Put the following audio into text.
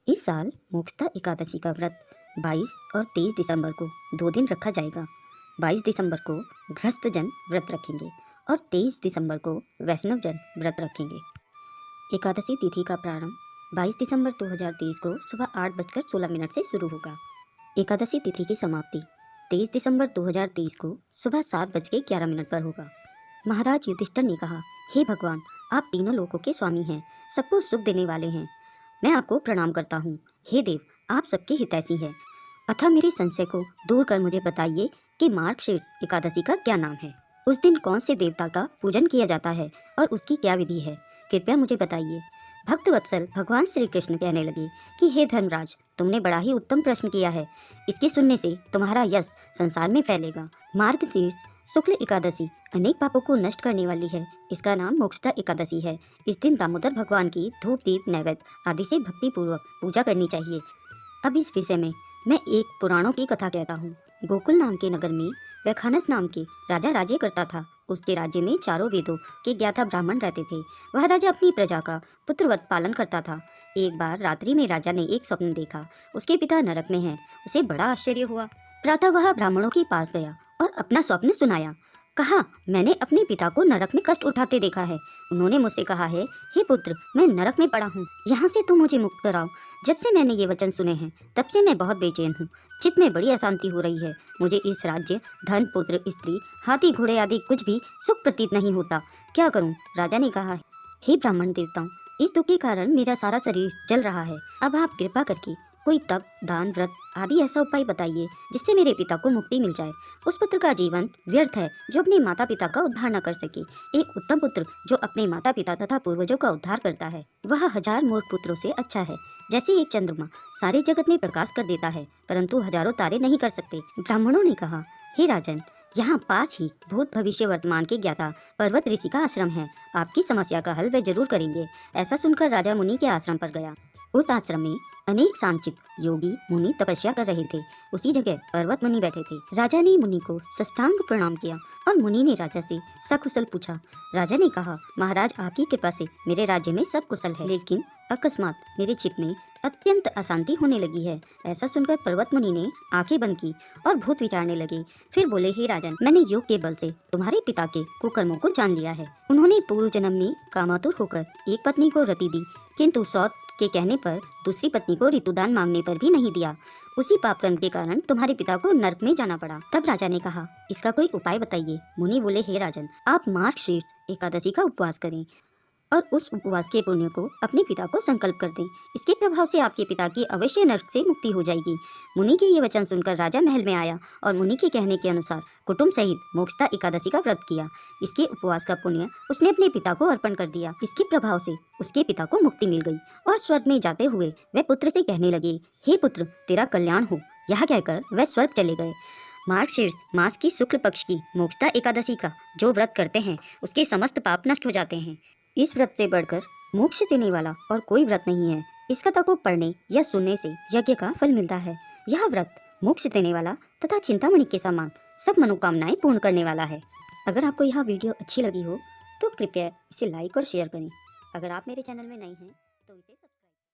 इस साल मोक्षदा एकादशी का व्रत 22 और 23 दिसंबर को 2 दिन रखा जाएगा। 22 दिसंबर को गृहस्थजन व्रत रखेंगे और 23 दिसंबर को वैष्णवजन व्रत रखेंगे। एकादशी तिथि का प्रारंभ 22 दिसंबर 2023 को सुबह 8:16 से शुरू होगा। एकादशी तिथि की समाप्ति 23 दिसंबर 2023 को सुबह 7:11 पर होगा। महाराज युधिष्ठिर ने कहा, हे भगवान, आप तीनों लोकों के स्वामी हैं, सबको सुख देने वाले हैं। मैं आपको प्रणाम करता हूँ। हे देव, आप सबके हितैषी हैं, अतः मेरे संशय को दूर कर मुझे बताइए कि मार्गशीर्ष एकादशी का क्या नाम है। उस दिन कौन से देवता का पूजन किया जाता है और उसकी क्या विधि है, कृपया मुझे बताइए। भक्त वत्सल भगवान श्री कृष्ण कहने लगे कि हे धर्मराज, तुमने बड़ा ही उत्तम प्रश्न किया है। इसके सुनने से तुम्हारा यश संसार में फैलेगा। मार्गशीर्ष शुक्ल एकादशी अनेक पापों को नष्ट करने वाली है। इसका नाम मोक्षदा एकादशी है। इस दिन दामोदर भगवान की धूप दीप नैवेद्य आदि से भक्ति पूर्वक पूजा करनी चाहिए। अब इस विषय में मैं एक पुराणों की कथा कहता हूँ। गोकुल नाम के नगर में वैखानस नाम के राजा राज्य करता था। उसके राज्य में चारों वेदों के ज्ञाता ब्राह्मण रहते थे। वह राजा अपनी प्रजा का पुत्रवत पालन करता था। एक बार रात्रि में राजा ने एक स्वप्न देखा। उसके पिता नरक में हैं। उसे बड़ा आश्चर्य हुआ। प्रातः वह ब्राह्मणों के पास गया और अपना स्वप्न सुनाया। कहा, मैंने अपने पिता को नरक में कष्ट उठाते देखा है। उन्होंने मुझसे कहा है, हे पुत्र, मैं नरक में पड़ा हूँ, यहाँ से तुम मुझे मुक्त कराओ। जब से मैंने ये वचन सुने हैं तब से मैं बहुत बेचैन हूँ। चित्त में बड़ी अशांति हो रही है। मुझे इस राज्य, धन, पुत्र, स्त्री, हाथी, घोड़े आदि कुछ भी सुख प्रतीत नहीं होता। क्या करूँ? राजा ने कहा, हे ब्राह्मण देवताओं, इस दुख के कारण मेरा सारा शरीर जल रहा है। अब आप कृपा करके कोई तप, दान, व्रत आदि ऐसा उपाय बताइए जिससे मेरे पिता को मुक्ति मिल जाए। उस पुत्र का जीवन व्यर्थ है जो अपने माता पिता का उद्धार न कर सके। एक उत्तम पुत्र जो अपने माता पिता तथा पूर्वजों का उद्धार करता है, वह 1000 मूर्ख पुत्रों से अच्छा है। जैसे एक चंद्रमा सारे जगत में प्रकाश कर देता है, परंतु हजारों तारे नहीं कर सकते। ब्राह्मणों ने कहा, हे राजन, यहाँ पास ही भूत भविष्य वर्तमान के ज्ञाता पर्वत ऋषि का आश्रम है। आपकी समस्या का हल वे जरूर करेंगे। ऐसा सुनकर राजा मुनि के आश्रम पर गया। उस आश्रम में अनेक सांचित योगी मुनि तपस्या कर रहे थे। उसी जगह पर्वत मुनि बैठे थे। राजा ने मुनि को साष्टांग प्रणाम किया और मुनि ने राजा से सकुशल पूछा। राजा ने कहा, महाराज, आपकी कृपा से मेरे राज्य में सब कुशल है, लेकिन अकस्मात मेरे चित्त में अत्यंत अशांति होने लगी है। ऐसा सुनकर पर्वत मुनि ने आंखें बंद की और भूत विचारने लगे। फिर बोले, हे राजन, मैंने योग के बल से तुम्हारे पिता के कुकर्मों को जान लिया है। उन्होंने पूर्व जन्म में कामातुर होकर एक पत्नी को रति दी, किंतु सौत के कहने पर दूसरी पत्नी को ऋतुदान मांगने पर भी नहीं दिया। उसी पाप कर्म के कारण तुम्हारे पिता को नरक में जाना पड़ा। तब राजा ने कहा, इसका कोई उपाय बताइए। मुनि बोले, हे राजन, आप मार्गशीर्ष एकादशी का उपवास करें और उस उपवास के पुण्य को अपने पिता को संकल्प कर दें। इसके प्रभाव से आपके पिता की अवश्य नरक से मुक्ति हो जाएगी। मुनि के ये वचन सुनकर राजा महल में आया और मुनि के कहने के अनुसार कुटुंब सहित मोक्षदा एकादशी का व्रत किया। इसके उपवास का पुण्य उसने अपने पिता को अर्पण कर दिया। इसके प्रभाव से उसके पिता को मुक्ति मिल गई और स्वर्ग में जाते हुए वह पुत्र से कहने लगे, हे पुत्र, तेरा कल्याण हो। यह कहकर वह स्वर्ग चले गए। मार्गशीर्ष मास की शुक्ल पक्ष की मोक्षदा एकादशी का जो व्रत करते हैं उसके समस्त पाप नष्ट हो जाते हैं। इस व्रत से बढ़कर मोक्ष देने वाला और कोई व्रत नहीं है। इस कथा को पढ़ने या सुनने से यज्ञ का फल मिलता है। यह व्रत मोक्ष देने वाला तथा चिंतामणि के समान सब मनोकामनाएं पूर्ण करने वाला है। अगर आपको यह वीडियो अच्छी लगी हो तो कृपया इसे लाइक और शेयर करें। अगर आप मेरे चैनल में नए हैं तो इसे